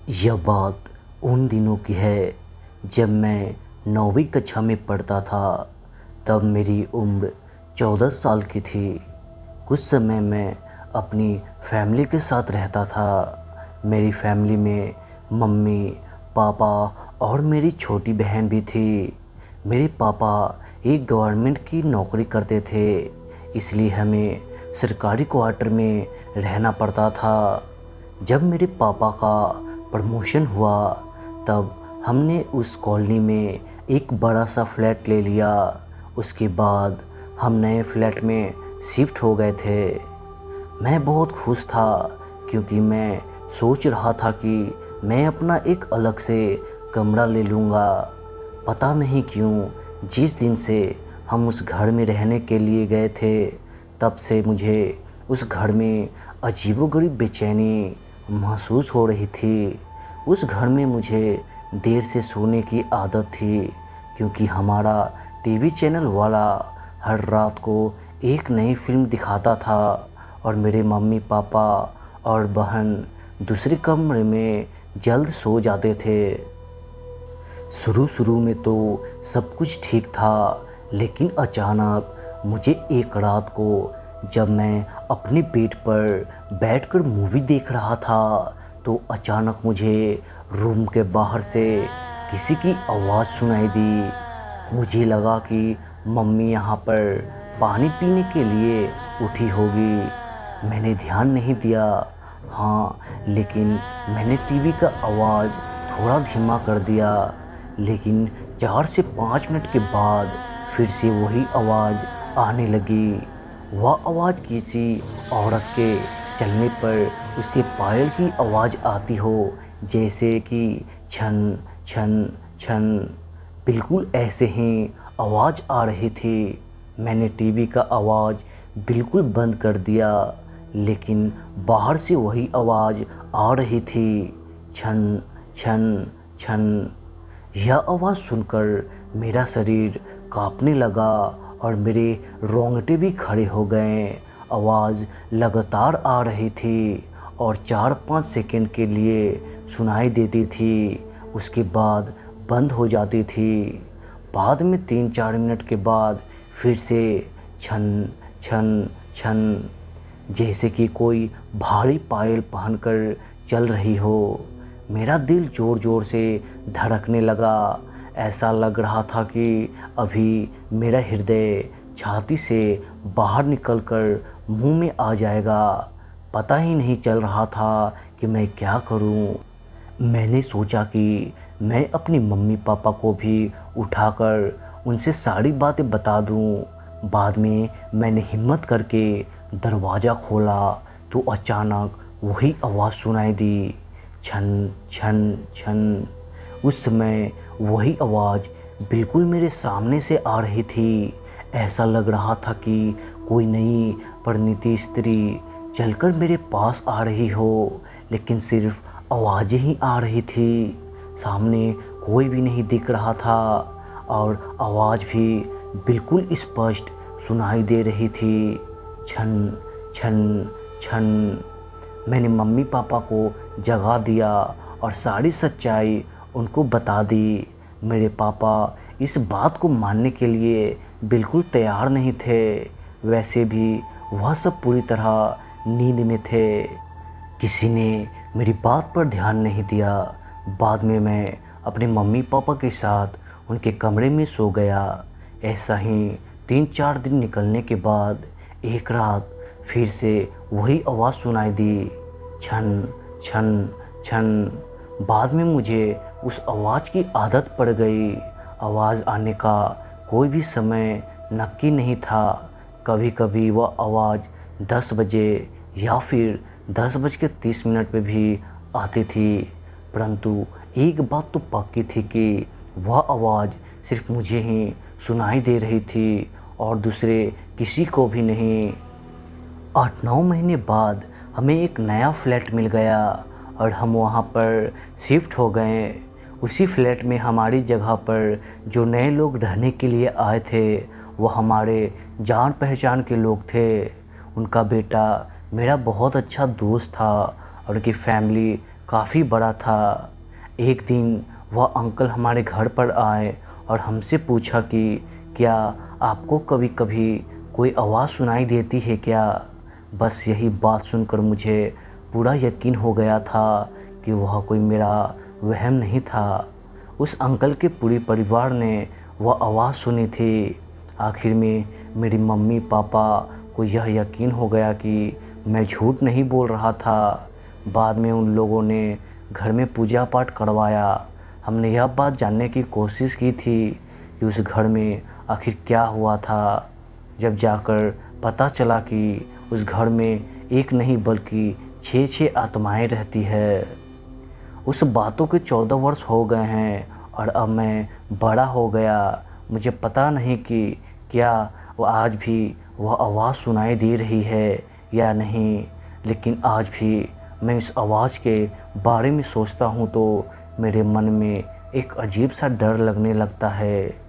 यह बात उन दिनों की है जब मैं 9वीं कक्षा में पढ़ता था। तब मेरी उम्र 14 साल की थी। कुछ समय मैं अपनी फैमिली के साथ रहता था। मेरी फैमिली में मम्मी, पापा और मेरी छोटी बहन भी थी। मेरे पापा एक गवर्नमेंट की नौकरी करते थे, इसलिए हमें सरकारी क्वार्टर में रहना पड़ता था। जब मेरे पापा का प्रमोशन हुआ तब हमने उस कॉलोनी में एक बड़ा सा फ्लैट ले लिया। उसके बाद हम नए फ्लैट में शिफ्ट हो गए थे। मैं बहुत खुश था क्योंकि मैं सोच रहा था कि मैं अपना एक अलग से कमरा ले लूँगा। पता नहीं क्यों जिस दिन से हम उस घर में रहने के लिए गए थे तब से मुझे उस घर में अजीबोगरीब बेचैनी महसूस हो रही थी। उस घर में मुझे देर से सोने की आदत थी क्योंकि हमारा टीवी चैनल वाला हर रात को एक नई फिल्म दिखाता था और मेरे मम्मी पापा और बहन दूसरे कमरे में जल्द सो जाते थे। शुरू में तो सब कुछ ठीक था, लेकिन अचानक मुझे एक रात को जब मैं अपने बेड पर बैठकर मूवी देख रहा था तो अचानक मुझे रूम के बाहर से किसी की आवाज़ सुनाई दी। मुझे लगा कि मम्मी यहाँ पर पानी पीने के लिए उठी होगी। मैंने ध्यान नहीं दिया। हाँ, लेकिन मैंने टीवी का आवाज़ थोड़ा धीमा कर दिया। लेकिन 4 से 5 मिनट के बाद फिर से वही आवाज़ आने लगी। वह आवाज़ किसी औरत के चलने पर उसके पायल की आवाज़ आती हो, जैसे कि छन छन छन। बिल्कुल ऐसे ही आवाज़ आ रही थी। मैंने टीवी का आवाज़ बिल्कुल बंद कर दिया, लेकिन बाहर से वही आवाज़ आ रही थी, छन छन छन। यह आवाज़ सुनकर मेरा शरीर कांपने लगा और मेरे रोंगटे भी खड़े हो गए। आवाज़ लगातार आ रही थी और 4-5 सेकंड के लिए सुनाई देती थी, उसके बाद बंद हो जाती थी। बाद में 3-4 मिनट के बाद फिर से छन छन छन, जैसे कि कोई भारी पायल पहनकर चल रही हो। मेरा दिल ज़ोर ज़ोर से धड़कने लगा। ऐसा लग रहा था कि अभी मेरा हृदय छाती से बाहर निकलकर मुंह में आ जाएगा। पता ही नहीं चल रहा था कि मैं क्या करूं। मैंने सोचा कि मैं अपनी मम्मी पापा को भी उठाकर उनसे सारी बातें बता दूं। बाद में मैंने हिम्मत करके दरवाज़ा खोला तो अचानक वही आवाज़ सुनाई दी, छन छन छन। उस समय वही आवाज़ बिल्कुल मेरे सामने से आ रही थी। ऐसा लग रहा था कि कोई नई परिणीति स्त्री चलकर मेरे पास आ रही हो, लेकिन सिर्फ आवाज़ें ही आ रही थी। सामने कोई भी नहीं दिख रहा था और आवाज़ भी बिल्कुल स्पष्ट सुनाई दे रही थी, छन छन छन। मैंने मम्मी पापा को जगा दिया और सारी सच्चाई उनको बता दी। मेरे पापा इस बात को मानने के लिए बिल्कुल तैयार नहीं थे। वैसे भी वह सब पूरी तरह नींद में थे। किसी ने मेरी बात पर ध्यान नहीं दिया। बाद में मैं अपने मम्मी पापा के साथ उनके कमरे में सो गया। ऐसा ही 3-4 दिन निकलने के बाद एक रात फिर से वही आवाज़ सुनाई दी, छन छन छन। बाद में मुझे उस आवाज़ की आदत पड़ गई। आवाज़ आने का कोई भी समय नक्की नहीं था। कभी कभी वह आवाज़ 10 बजे या फिर 10:30 पे भी आती थी, परंतु एक बात तो पक्की थी कि वह आवाज़ सिर्फ मुझे ही सुनाई दे रही थी और दूसरे किसी को भी नहीं। 8-9 महीने बाद हमें एक नया फ्लैट मिल गया और हम वहाँ पर शिफ्ट हो गए। उसी फ्लैट में हमारी जगह पर जो नए लोग रहने के लिए आए थे वो हमारे जान पहचान के लोग थे। उनका बेटा मेरा बहुत अच्छा दोस्त था और उनकी फैमिली काफ़ी बड़ा था। एक दिन वह अंकल हमारे घर पर आए और हमसे पूछा कि क्या आपको कभी कभी कोई आवाज़ सुनाई देती है क्या। बस यही बात सुनकर मुझे पूरा यकीन हो गया था कि वह कोई मेरा वहम नहीं था। उस अंकल के पूरे परिवार ने वह आवाज़ सुनी थी। आखिर में मेरी मम्मी पापा को यह यकीन हो गया कि मैं झूठ नहीं बोल रहा था। बाद में उन लोगों ने घर में पूजा पाठ करवाया। हमने यह बात जानने की कोशिश की थी कि उस घर में आखिर क्या हुआ था। जब जाकर पता चला कि उस घर में एक नहीं बल्कि 6 आत्माएं रहती है। उस बातों के 14 वर्ष हो गए हैं और अब मैं बड़ा हो गया। मुझे पता नहीं कि क्या वो आज भी वह आवाज़ सुनाई दे रही है या नहीं, लेकिन आज भी मैं इस आवाज़ के बारे में सोचता हूँ तो मेरे मन में एक अजीब सा डर लगने लगता है।